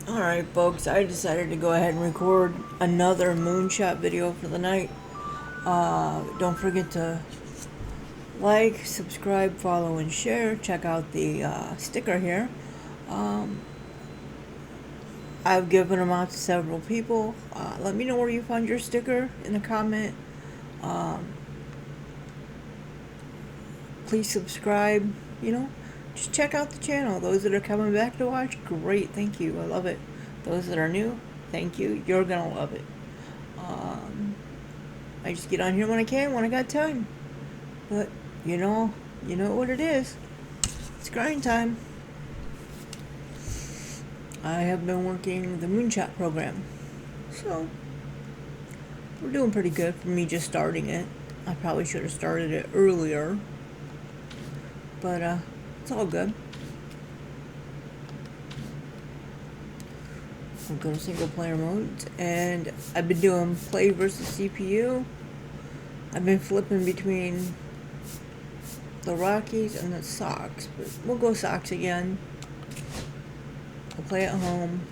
Alright folks, I decided to go ahead and record another moonshot video for the night. Don't forget to like, subscribe, follow, and share. Check out the sticker here. I've given them out to several people. Let me know where you found your sticker in a comment. Please subscribe, just check out the channel. Those that are coming back to watch, great, thank you, I love it. Those that are new, thank you, you're gonna love it. I just get on here when I can, when I got time. But, you know what it is. It's grind time. I have been working the moonshot program. So, we're doing pretty good for me just starting it. I probably should have started it earlier. But, it's all good. We'll go to single player modes, and I've been doing play versus CPU. I've been flipping between the Rockies and the Sox, but we'll go Sox again. We'll play at home.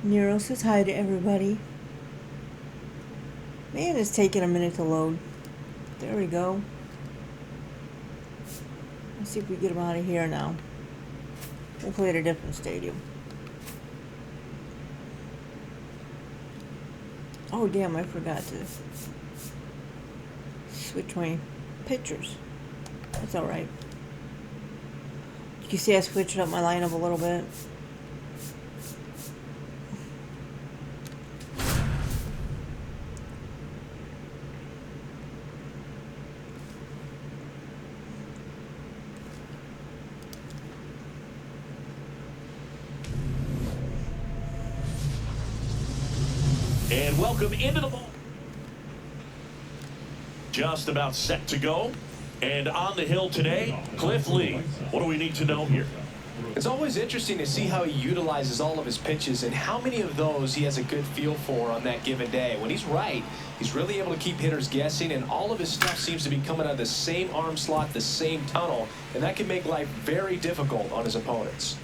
Nero says hi to everybody. Man, it's taking a minute to load. There we go. Let's see if we get him out of here now. We'll play at a different stadium. Oh damn, I forgot to switch my pictures. That's alright. You can see I switched up my lineup a little bit. And welcome into the ball. Just about set to go. And on the hill today, Cliff Lee. What do we need to know here? It's always interesting to see how he utilizes all of his pitches and how many of those he has a good feel for on that given day. When he's right, he's really able to keep hitters guessing, and all of his stuff seems to be coming out of the same arm slot, the same tunnel, and that can make life very difficult on his opponents.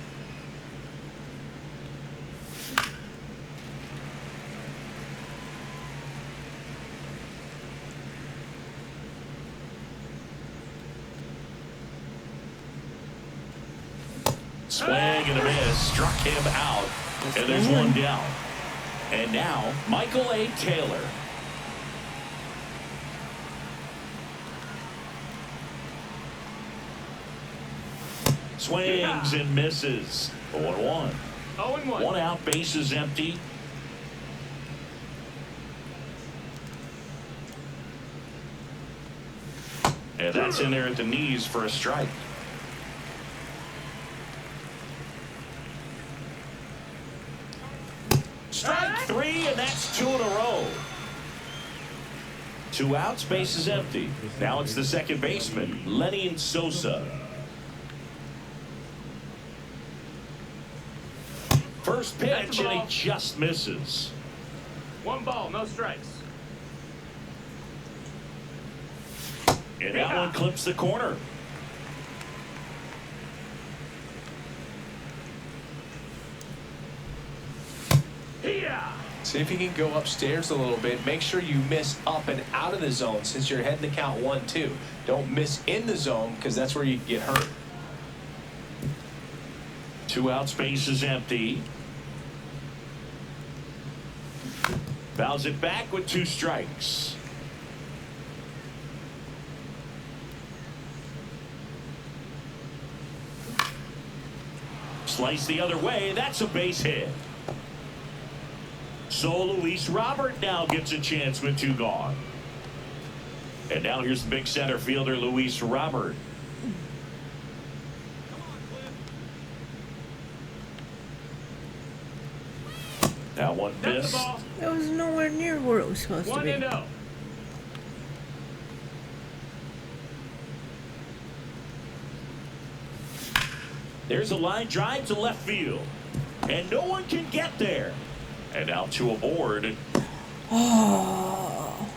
Swing and a miss, struck him out, and there's one down. And now, Michael A. Taylor. Swings and misses. 0-1. 0-1. One out, bases empty. And that's in there at the knees for a strike. Strike three, and that's two in a row. Two outs, bases empty. Now it's the second baseman, Lenny Sosa. First pitch, and he just misses. 1 ball, no strikes. And that one clips the corner. See if you can go upstairs a little bit. Make sure you miss up and out of the zone since you're heading to count 1-2. Don't miss in the zone because that's where you can get hurt. Two outs, bases empty. Fouls it back with two strikes. Slice the other way. That's a base hit. So Luis Robert now gets a chance with two gone. And now here's the big center fielder, Luis Robert. Now one miss. It was nowhere near where it was supposed to be. 1-0. There's a line drive to left field. And no one can get there. And now two aboard. Oh.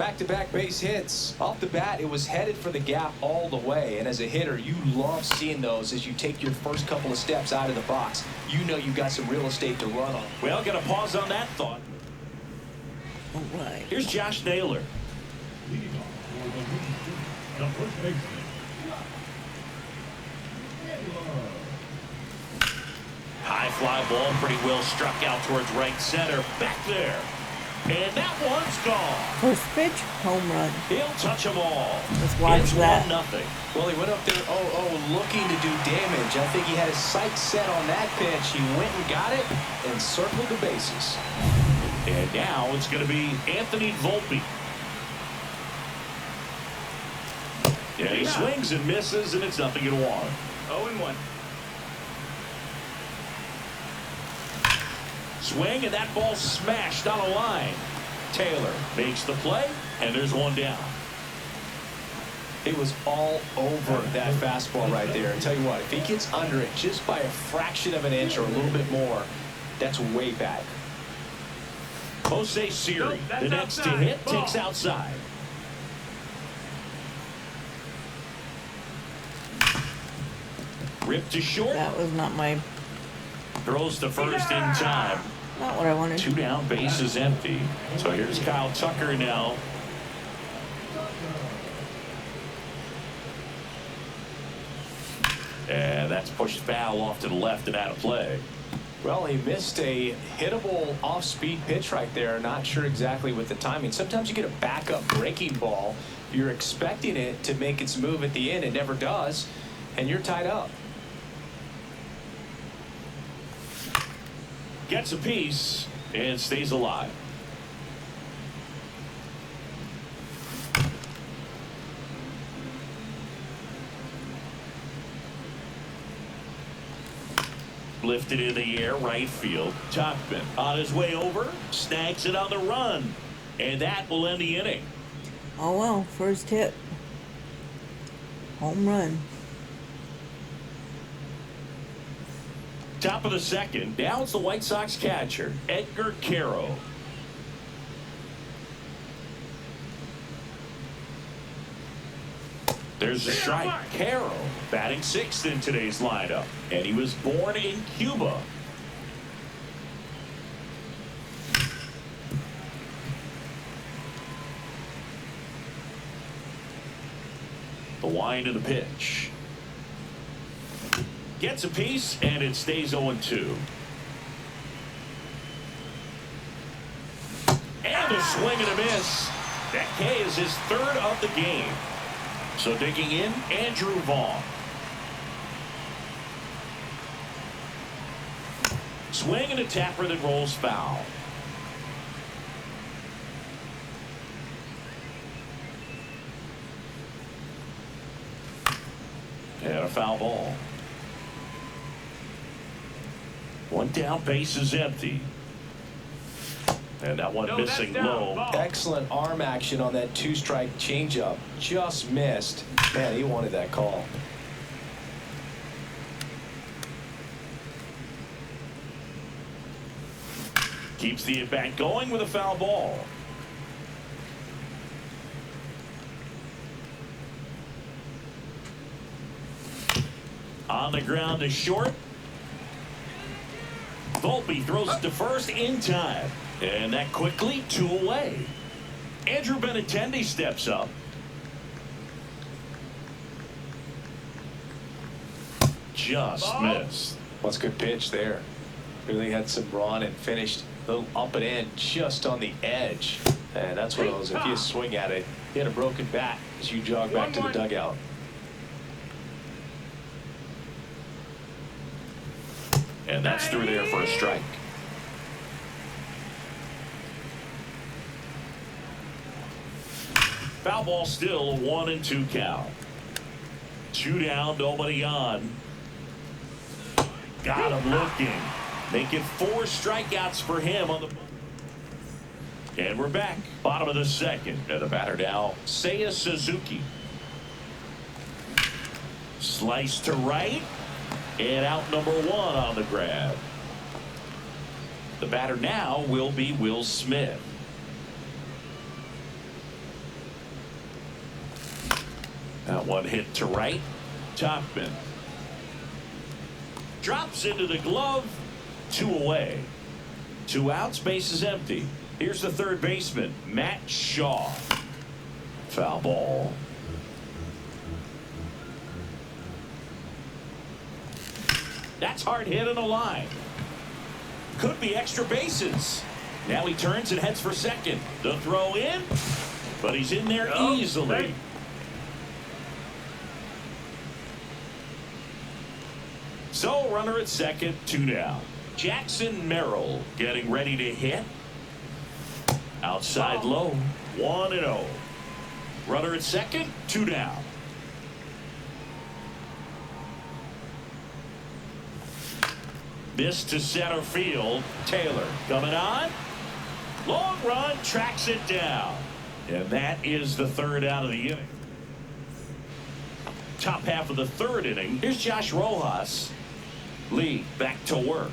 Back-to-back base hits. Off the bat, it was headed for the gap all the way. And as a hitter, you love seeing those as you take your first couple of steps out of the box. You know you got some real estate to run on. Well, got to pause on that thought. All right. Here's Josh Naylor. Leading off for the first baseman. High fly ball, pretty well struck out towards right center. Back there. And that one's gone. First pitch, home run. He'll touch them all. Let's watch It's that. 1-0. Well, he went up there 0-0 looking to do damage. I think he had his sights set on that pitch. He went and got it and circled the bases. And now it's going to be Anthony Volpe. Yeah, he swings and misses, and it's 0-1. 0-1. Swing, and that ball smashed on a line. Taylor makes the play, and there's one down. It was all over that fastball right there. I tell you what, if he gets under it just by a fraction of an inch or a little bit more, that's way back. Jose Siri, Nope, that's the next to outside. hit, Ball. takes outside. Rip to short. That was not Throws to first in time. not what I wanted. 2 down, base is empty. So here's Kyle Tucker now. And that's pushed foul off to the left and out of play. Well, he missed a hittable off-speed pitch right there. Not sure exactly with the timing. Sometimes you get a backup breaking ball. You're expecting it to make its move at the end. It never does. And you're tied up. Gets a piece and stays alive. Lifted in the air, right field. Topman on his way over, snags it on the run, and that will end the inning. Oh well, first hit. Home run. Top of the second, now it's the White Sox catcher, Edgar Caro. There's a strike. Caro batting sixth in today's lineup, and he was born in Cuba. The wind of the pitch. Gets a piece, and it stays 0-2. And a swing and a miss. That K is his third of the game. So digging in, Andrew Vaughn. Swing and a tapper that rolls foul. And a foul ball. One down, base is empty. And that one No, that's missing down. low. Ball. Excellent arm action on that two-strike changeup. Just missed. Man, he wanted that call. Keeps the at-bat going with a foul ball. On the ground to short. Volpe throws it to first in time. And that quickly 2 away. Andrew Benintendi steps up. Just Ball. missed. What's a good pitch there. Really had some run and finished a little up and in just on the edge. And that's one of those, if you swing at it, you had a broken bat as you jog back to the 1-1. dugout. And that's through there for a strike. Foul ball still, a 1-2 count. 2 down, nobody on. Got him looking. Making 4 strikeouts for him on the. And we're back. Bottom of the second. And the batter now, Seiya Suzuki. Slice to right. And out number 1 on the grab. The batter now will be Will Smith. That one hit to right. Topman drops into the glove. 2 away. 2 outs. Base is empty. Here's the third baseman, Matt Shaw. Foul ball. That's hard hit on the line. Could be extra bases. Now he turns and heads for second. The throw in, but he's in there easily. So runner at second, 2 down. Jackson Merrill getting ready to hit. Outside low, 1-0. Runner at second, 2 down. This to center field. Taylor coming on. Long run, tracks it down. And that is the third out of the inning. Top half of the third inning. Here's Josh Rojas. Lee back to work.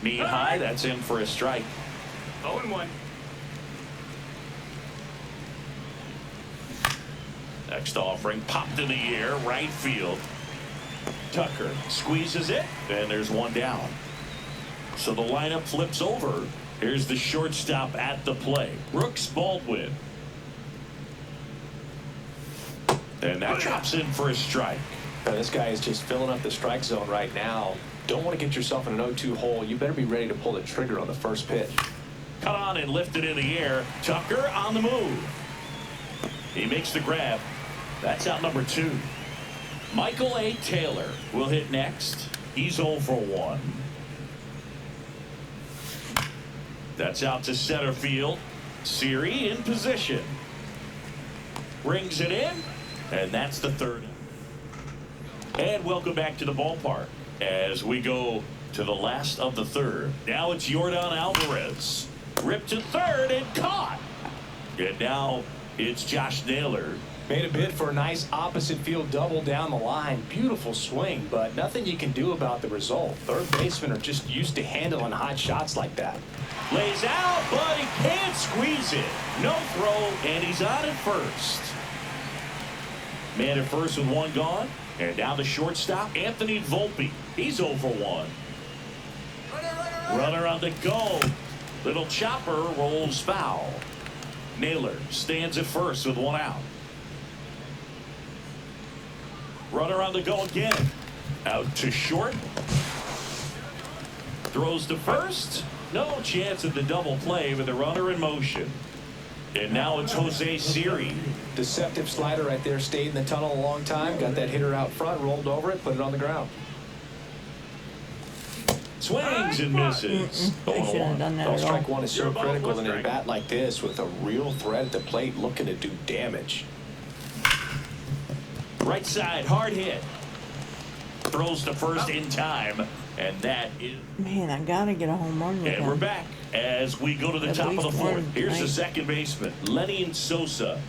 Knee high, that's in for a strike. 0-1. Next offering popped in the air, right field. Tucker squeezes it, and there's 1 down. So the lineup flips over. Here's the shortstop at the plate, Brooks Baldwin. And that drops in for a strike. This guy is just filling up the strike zone right now. Don't want to get yourself in an 0-2 hole. You better be ready to pull the trigger on the first pitch. Cut on and lifted in the air. Tucker on the move. He makes the grab. That's out number 2. Michael A. Taylor will hit next. He's 0 for 1. That's out to center field. Siri in position. Brings it in, and that's the third. And welcome back to the ballpark as we go to the last of the third. Now it's Yordan Alvarez. Ripped to third and caught. And now it's Josh Naylor. Made a bid for a nice opposite field double down the line. Beautiful swing, but nothing you can do about the result. Third basemen are just used to handling hot shots like that. Lays out, but he can't squeeze it. No throw, and he's on at first. Man at first with 1 gone. And now the shortstop, Anthony Volpe. He's 0 for 1. Runner on the go. Little chopper rolls foul. Naylor stands at first with 1 out. Runner on the go again. Out to short. Throws to first. No chance of the double play with the runner in motion. And now it's Jose Siri. Deceptive slider right there. Stayed in the tunnel a long time. Got that hitter out front. Rolled over it. Put it on the ground. Swings and misses. They shouldn't have done that Well, at all. strike 1 is so Your ball, critical one in a strike. bat like this with a real threat at the plate looking to do damage. Right side, hard hit. Throws to first in time. And that is. Man, I gotta get a home run with And him. we're back as we go to the At top of the least fourth. one Here's the tonight. second baseman, Lenny Sosa.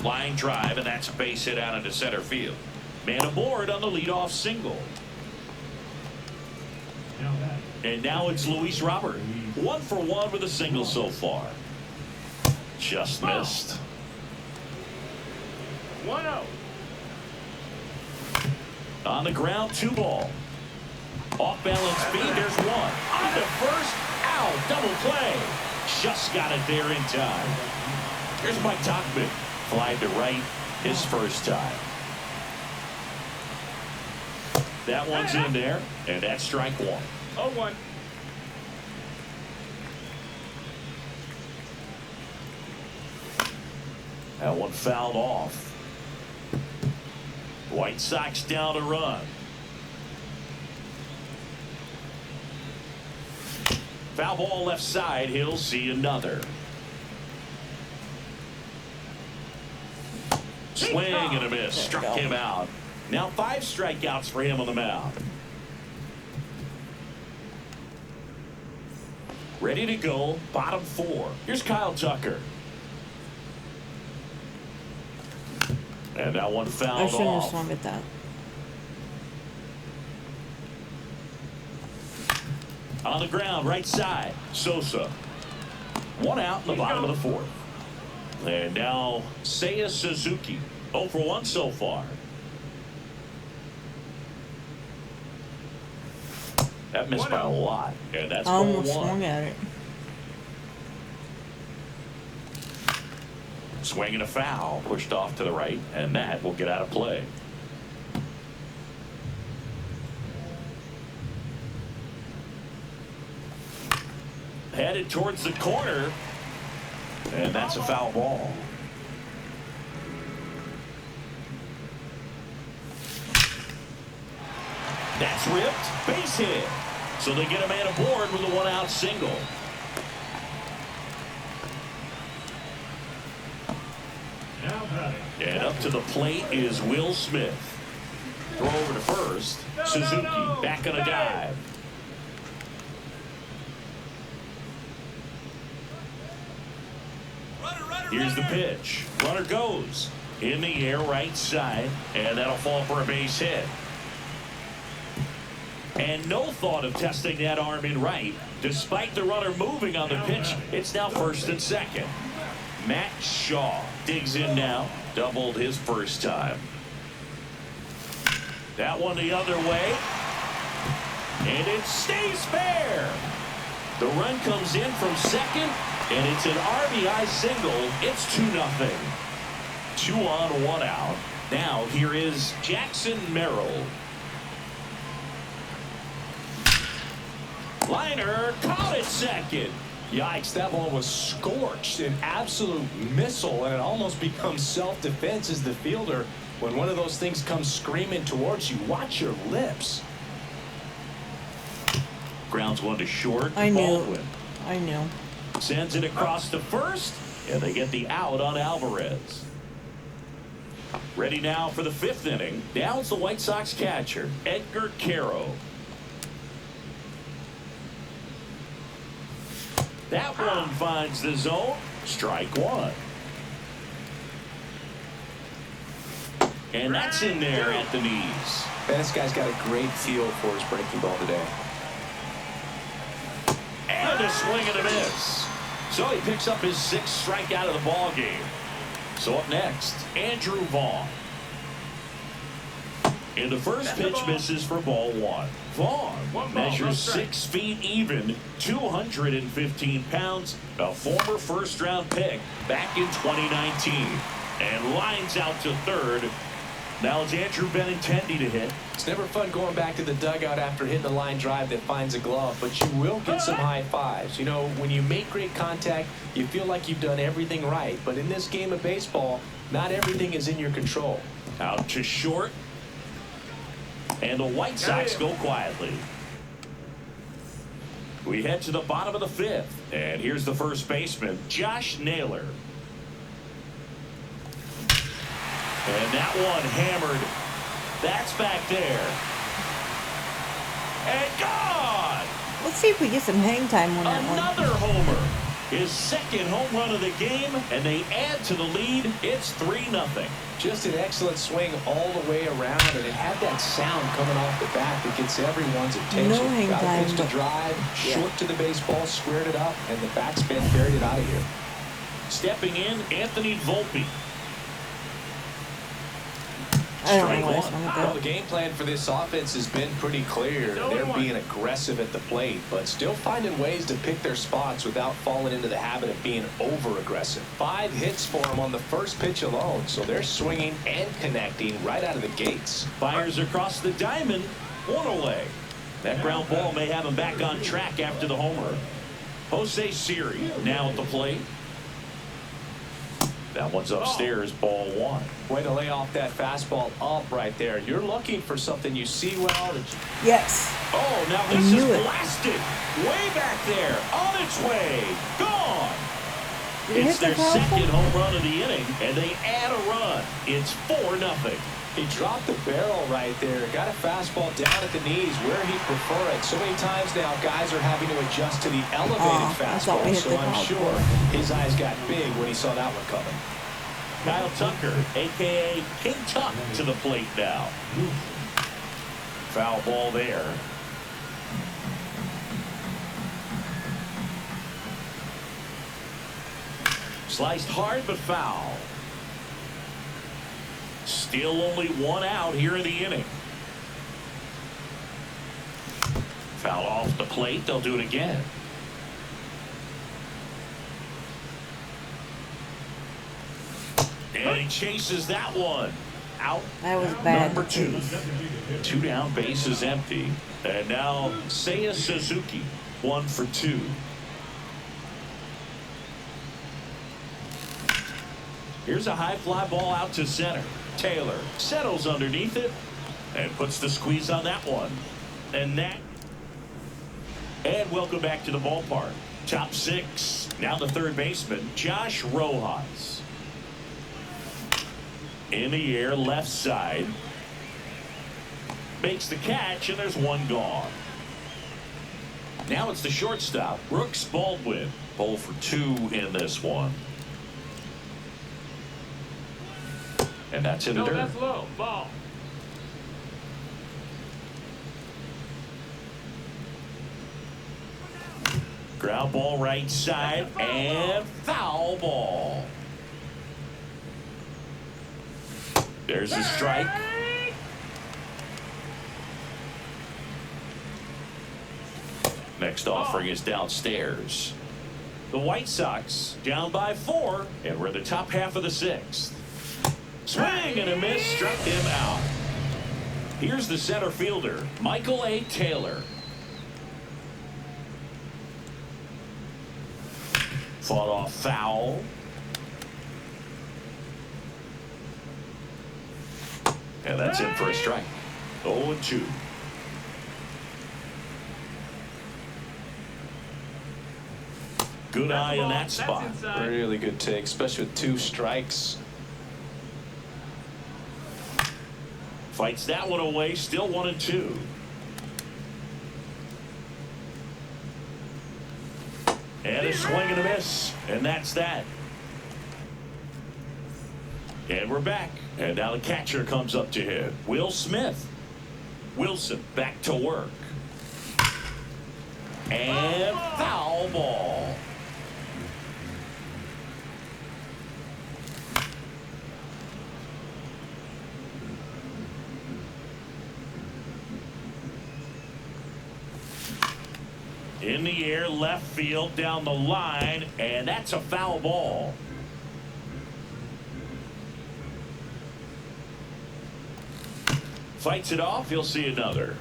Line drive, and that's a base hit out into center field. Man aboard on the leadoff single. Now that. And now it's Luis Robert. 1 for 1 with a single so far. Just missed. 1-0. On the ground, 2 ball. Off balance speed, there's 1. On to first, out, double play. Just got it there in time. Here's Mike Topman. Fly to right, his first time. That one's in there, and that's strike 1. 0-1. That one fouled off. White Sox down a run. Foul ball left side. He'll see another. Swing and a miss. Struck him out. Now 5 strikeouts for him on the mound. Ready to go. Bottom 4. Here's Kyle Tucker. And that one I fouled shouldn't have off. swung at that. On the ground, right side. Sosa. One out in the bottom of the fourth. And now Seiya Suzuki. 0 for 1 so far. That missed by a lot. And that's I almost 4-1. swung at it. Swing and a foul. Pushed off to the right. And that will get out of play. Headed towards the corner. And that's a foul ball. That's ripped. Base hit. So they get a man aboard with a 1-out single. Now batting. And up to the plate is Will Smith. Throw over to first. Suzuki back on a dive. Here's the pitch. Runner goes in the air right side, and that'll fall for a base hit. And no thought of testing that arm in right. Despite the runner moving on the pitch, it's now first and second. Matt Shaw digs in now. Doubled his first time. That one the other way. And it stays fair. The run comes in from second, and it's an RBI single. It's 2-0. 2 on, 1 out. Now here is Jackson Merrill. Liner caught at second. Yikes, that one was scorched, an absolute missile, and it almost becomes self-defense as the fielder. When one of those things comes screaming towards you, watch your lips. Grounds one to short. I knew. Baldwin I knew. sends it across to first, and they get the out on Alvarez. Ready now for the 5th inning. Down's the White Sox catcher, Edgar Caro. That one finds the zone. Strike one. And that's in there at the knees. Man, this guy's got a great feel for his breaking ball today. And a swing and a miss. So he picks up his 6th strikeout of the ball game. So up next, Andrew Vaughn. And the first pitch misses for ball 1. Vaughn measures 6 feet even, 215 pounds, a former first-round pick back in 2019. And lines out to third. Now it's Andrew Benintendi to hit. It's never fun going back to the dugout after hitting a line drive that finds a glove, but you will get some high fives. You know, when you make great contact, you feel like you've done everything right. But in this game of baseball, not everything is in your control. Out to short. And the White Sox go quietly. We head to the bottom of the 5th. And here's the first baseman, Josh Naylor. And that one hammered. That's back there. And gone! Let's see if we get some hang time on that one. Another homer. His 2nd home run of the game, and they add to the lead. It's 3-0. Just an excellent swing all the way around, and it had that sound coming off the bat that gets everyone's attention. No hang Got a time, pitch to but- drive, yeah. short to the baseball, squared it up, and the backspin buried it out of here. Stepping in, Anthony Volpe. I don't Strike know why I one. swung at Well, that. the game plan for this offense has been pretty clear. They're being aggressive at the plate, but still finding ways to pick their spots without falling into the habit of being over-aggressive. 5 hits for them on the first pitch alone, so they're swinging and connecting right out of the gates. Fires across the diamond, 1 away. That ground ball may have him back on track after the homer. Jose Siri now at the plate. That one's upstairs, ball 1. Way to lay off that fastball up right there. You're looking for something you see well. Yes. Oh, now I this is knew it. blasted. Way back there, on its way, gone. Did it It's hit their the foul 2nd pole? home run of the inning, and they add a run. It's 4-0. He dropped the barrel right there. Got a fastball down at the knees where he'd prefer it. So many times now guys are having to adjust to the elevated I thought we fastball. hit So the I'm foul sure pole. his eyes got big when he saw that one coming. Kyle Tucker, a.k.a. King Tuck, to the plate now. Foul ball there. Sliced hard, but foul. Still only one out here in the inning. Foul off the plate. They'll do it again. And he chases that one. Out. That was bad. Number 2. 2 down, base is empty. And now Seiya Suzuki, 1 for 2. Here's a high fly ball out to center. Taylor settles underneath it and puts the squeeze on that one. And welcome back to the ballpark. Top 6. Now the third baseman, Josh Rojas. In the air, left side. Makes the catch, and there's one gone. Now it's the shortstop, Brooks Baldwin. 0 for 2 in this one. And that's in the dirt. That's low. Ball. Ground ball right side and foul ball. There's a strike. Next offering is downstairs. The White Sox down by 4, and we're in the top half of the 6th. Swing and a miss, struck him out. Here's the center fielder, Michael A. Taylor. Fought off foul. And that's in for a strike. 0-2. Good eye in that spot. Really good take, especially with 2 strikes. Fights that one away, still 1-2. And a swing and a miss. And that's that. And we're back. And now the catcher comes up to hit. Will Smith. Wilson back to work. And foul ball. In the air, left field, down the line, and that's a foul ball. Fights it off, he'll see another.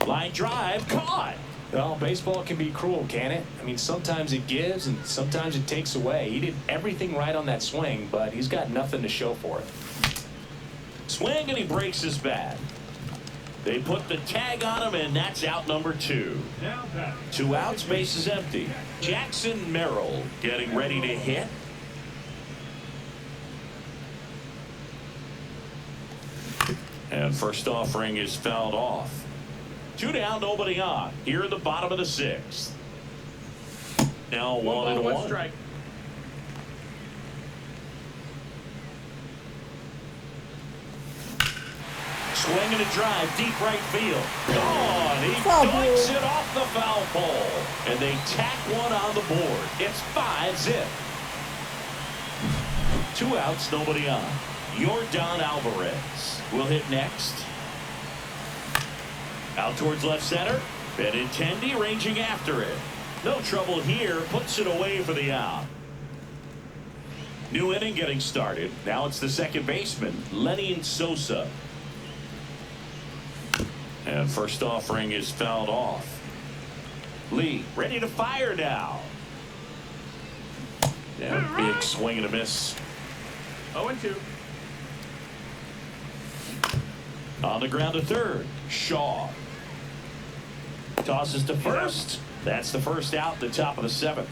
Line drive, caught. Well, baseball can be cruel, can it? I mean, sometimes it gives and sometimes it takes away. He did everything right on that swing, but he's got nothing to show for it. Swing, and he breaks his bat. They put the tag on him, and that's out number 2. 2 outs, base is empty. Jackson Merrill getting ready to hit. And first offering is fouled off. 2 down, nobody on. Here in the bottom of the 6th. Now 1-1. Strike. Swing and a drive, deep right field. Gone. He Foul doinks ball. it off the foul pole. And they tack one on the board. It's 5-zip. 2 outs, nobody on. Yordan Alvarez will hit next. Out towards left center. Benintendi ranging after it. No trouble here. Puts it away for the out. New inning getting started. Now it's the second baseman, Lenny Sosa. And first offering is fouled off. Lee ready to fire now. Yeah, big swing and a miss. 0-2. On the ground to third. Shaw tosses to first. That's the first out, the top of the 7th.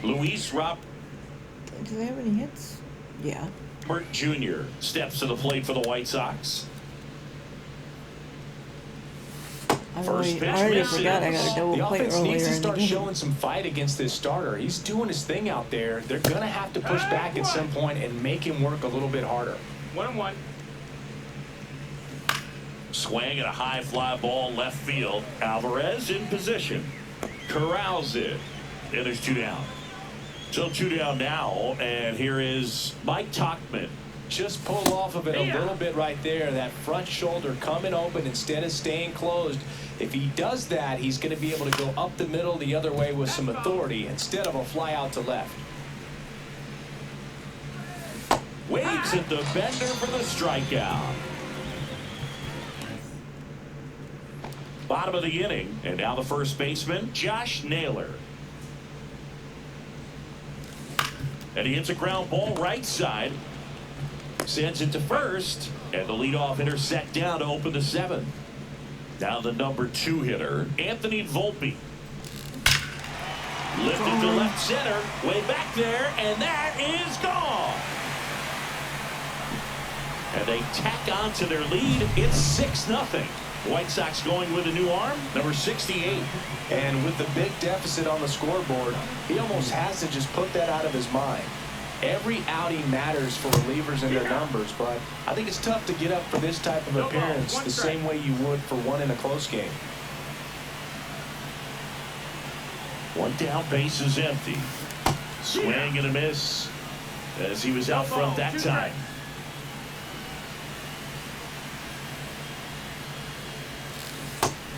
Luis Robert Do they have any hits? Yeah. Jr. steps to the plate for the White Sox. I First pitch already misses. forgot I got a double The play offense earlier needs to in the start game. showing some fight against this starter. He's doing his thing out there. They're going to have to push back at some point and make him work a little bit harder. 1-1. Swing and a high fly ball left field. Alvarez in position. Corrals it. And there's 2 down. So 2 down now. And here is Mike Tauchman. Just pull off of it a little bit right there. That front shoulder coming open instead of staying closed. If he does that, he's going to be able to go up the middle the other way with some authority instead of a fly out to left. Waves at the bender for the strikeout. Bottom of the inning, and now the first baseman, Josh Naylor. And he hits a ground ball right side. Sends it to first, and the leadoff hitter set down to open the 7th. Now the number 2 hitter, Anthony Volpe. Lifted to left center, way back there, and that is gone. And they tack on to their lead. It's 6-0. White Sox going with a new arm, number 68. And with the big deficit on the scoreboard, he almost has to just put that out of his mind. Every outing matters for relievers and their numbers, but I think it's tough to get up for this type of appearance the same way you would for one in a close game. 1 down, base is empty. Swing and a miss as he was out front that time.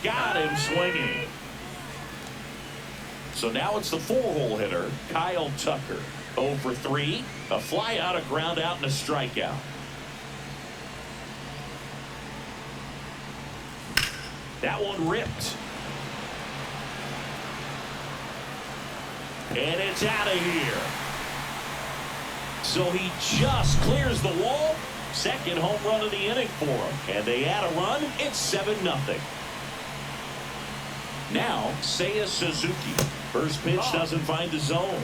Got him swinging. So now it's the 4-hole hitter, Kyle Tucker. 0 for 3, a fly out, a ground out, and a strikeout. That one ripped. And it's out of here. So he just clears the wall. Second home run of the inning for him. And they add a run. It's 7-0. Now, Seiya Suzuki. First pitch doesn't find the zone.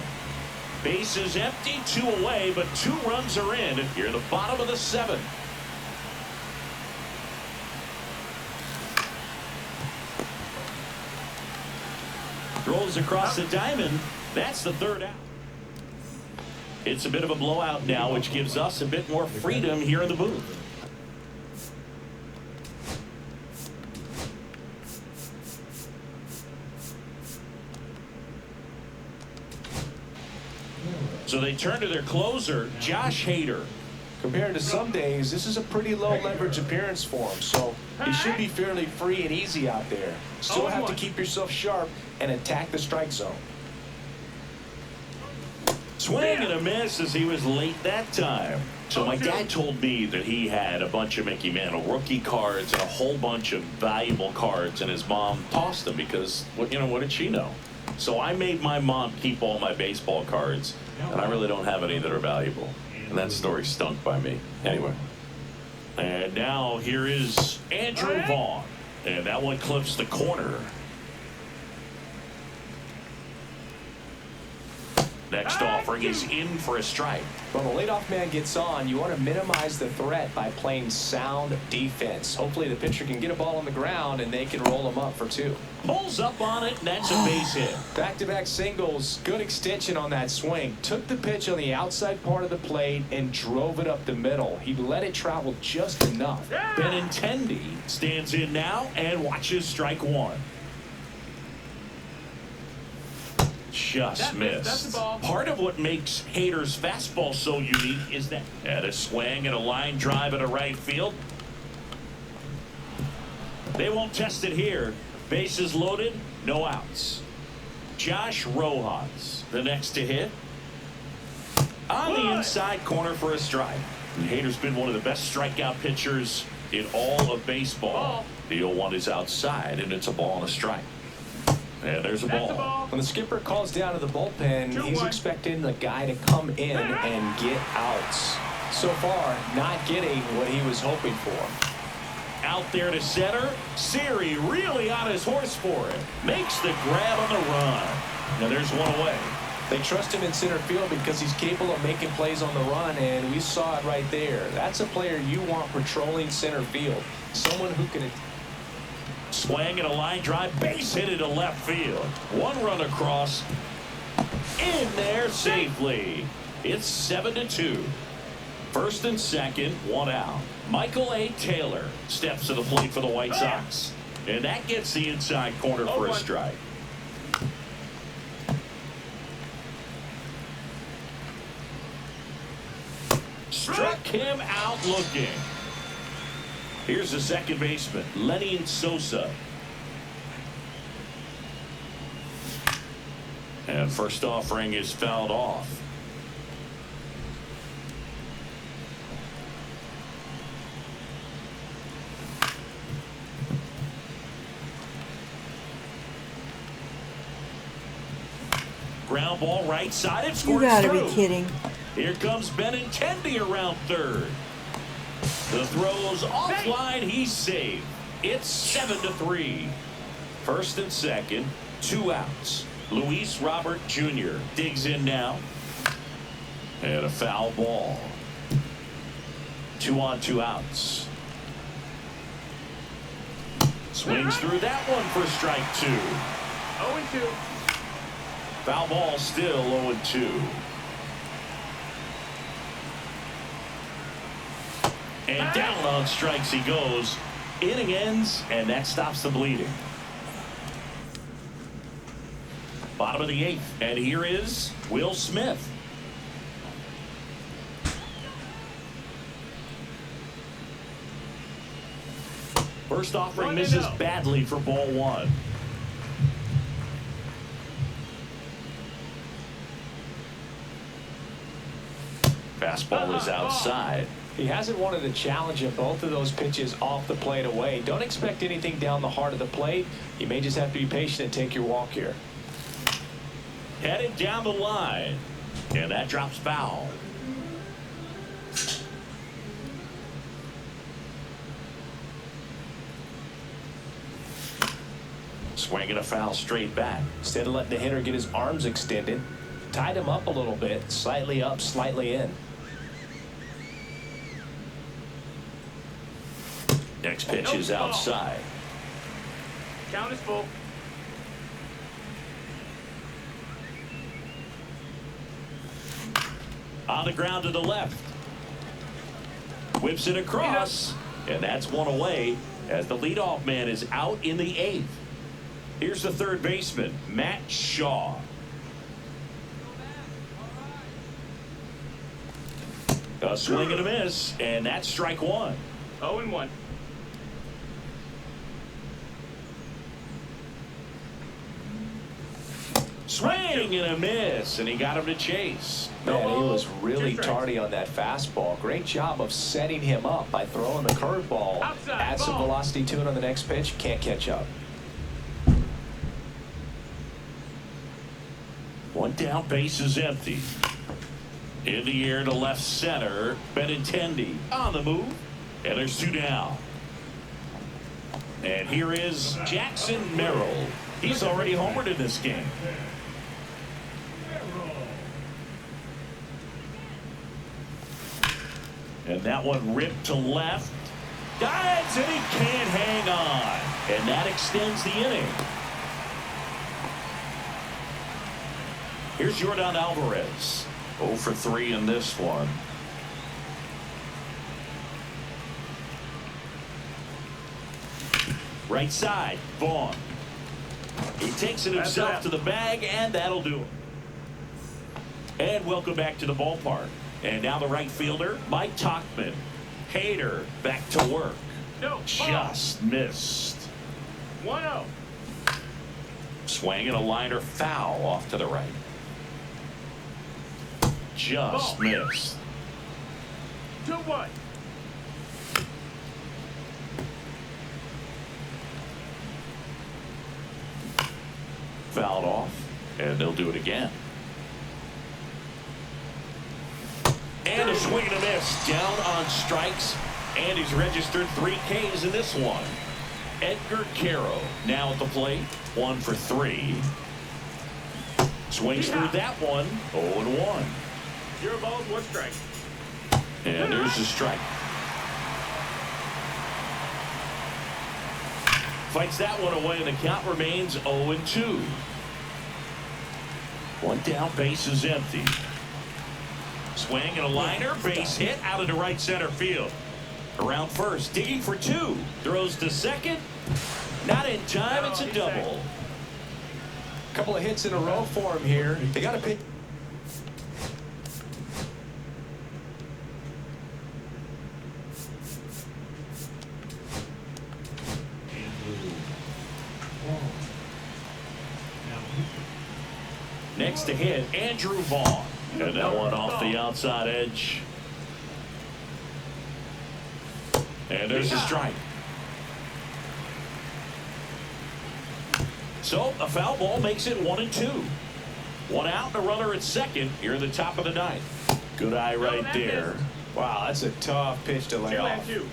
Base is empty, 2 away, but 2 runs are in here at the bottom of the 7th. Throws across the diamond. That's the 3rd out. It's a bit of a blowout now, which gives us a bit more freedom here in the booth. So they turn to their closer, Josh Hader. Compared to some days, this is a pretty low leverage appearance for him, so he should be fairly free and easy out there. Still have to keep yourself sharp and attack the strike zone. Swing and a miss as he was late that time. So my dad told me that he had a bunch of Mickey Mantle rookie cards and a whole bunch of valuable cards, and his mom tossed them because, what did she know? So I made my mom keep all my baseball cards, and I really don't have any that are valuable. And that story stunk by me. Anyway. And now here is Andrew Vaughn. And that one clips the corner. Next offering is in for a strike. When the leadoff man gets on, you want to minimize the threat by playing sound defense. Hopefully the pitcher can get a ball on the ground and they can roll him up for 2. Pulls up on it, and that's a base hit. Back-to-back singles, good extension on that swing. Took the pitch on the outside part of the plate and drove it up the middle. He let it travel just enough. Benintendi stands in now and watches strike 1. Just missed. Part of what makes Hader's fastball so unique is that at a swing and a line drive at a right field. They won't test it here. Bases loaded, no outs. Josh Rojas, the next to hit. On the inside corner for a strike. And Hader's been one of the best strikeout pitchers in all of baseball. The 0-1 is outside, and it's a ball and a strike. And there's a ball. When the skipper calls down to the bullpen, he's expecting the guy to come in and get outs. So far, not getting what he was hoping for. Out there to center. Siri really on his horse for it. Makes the grab on the run. Now there's one away. They trust him in center field because he's capable of making plays on the run, and we saw it right there. That's a player you want patrolling center field. Someone who can... Swing and a line drive, base hit into left field. 1 run across, in there safely. It's 7-2. First and second, one out. Michael A. Taylor steps to the plate for the White Sox. And that gets the inside corner for a strike. Struck him out looking. Here's the second baseman, Lenny Sosa. And first offering is fouled off. Ground ball right side. It scores. You gotta through. be kidding. Here comes Benintendi around third. The throw's offline. He's saved. It's 7-3. First and second, 2 outs. Luis Robert Jr. digs in now. And a foul ball. 2 on, 2 outs. Swings through that one for strike 2. 0-2. Foul ball still 0-2. And down on strikes he goes. Inning ends, and that stops the bleeding. Bottom of the 8th, and here is Will Smith. First offering misses badly for ball 1. Fastball is outside. He hasn't wanted to challenge him. Both of those pitches off the plate away. Don't expect anything down the heart of the plate. You may just have to be patient and take your walk here. Headed down the line. And that drops foul. Swinging a foul straight back. Instead of letting the hitter get his arms extended, tied him up a little bit. Slightly up, slightly in. Next pitch is outside. Count is full. On the ground to the left. Whips it across. And that's one away as the leadoff man is out in the 8th. Here's the third baseman, Matt Shaw. A swing and a miss, and that's strike 1. 0-1. Swing and a miss, and he got him to chase. Man, he was really tardy on that fastball. Great job of setting him up by throwing the curveball. Add some velocity to it on the next pitch. Can't catch up. One down, base is empty. In the air to left center, Benintendi on the move, and there's 2 down. And here is Jackson Merrill. He's already homered in this game. And that one ripped to left. Dives, and he can't hang on. And that extends the inning. Here's Yordan Alvarez. 0 for 3 in this one. Right side, Vaughn. He takes it himself to the bag, and that'll do it. And welcome back to the ballpark. And now the right fielder, Mike Tauchman. Hader back to work. Just missed. 1-0. Swinging a liner foul off to the right. Just missed. 2-1. Fouled off, and they'll do it again. And a swing and a miss. Down on strikes, and he's registered 3 Ks in this one. Edgar Caro now at the plate, 1 for 3. Swings through that one, 0-1. 0 balls, 1 strike. And there's the strike. Fights that one away, and the count remains 0-2. One down, base is empty. Swing and a liner, base hit out into right center field. Around first, digging for two. Throws to second. Not in time, it's a double. A couple of hits in a row for him here. They got to pick. Next to hit, Andrew Vaughn. And that one off the outside edge. And there's a strike. So a foul ball makes it 1-2. One out and a runner at second here in the top of the ninth. Good eye right there. Wow, that's a tough pitch to lay off. 2-2.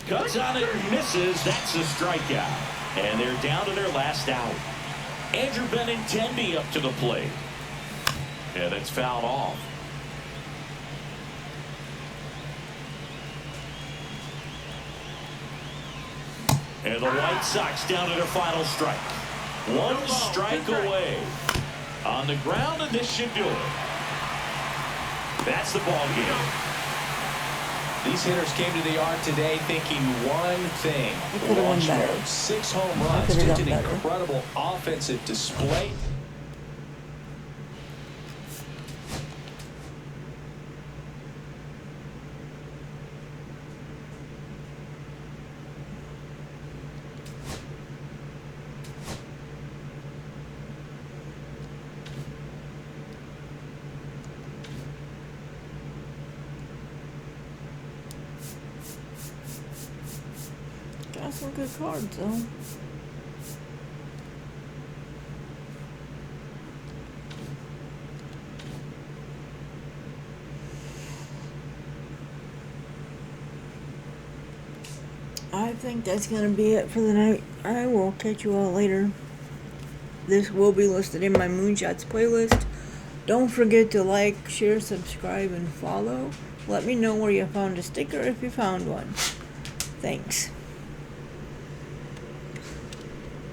Cuts on it and misses. That's a strikeout. And they're down to their last out. Andrew Benintendi up to the plate. And it's fouled off. And the White Sox down to their final strike. One strike away. On the ground, and this should do it. That's the ball game. These hitters came to the yard today thinking one thing. could've won better. 6 home runs. could've Just done an better. incredible offensive display. Got some good cards, though. I think that's gonna be it for the night. I will catch you all later. This will be listed in my Moonshots playlist. Don't forget to like, share, subscribe, and follow. Let me know where you found a sticker if you found one. Thanks.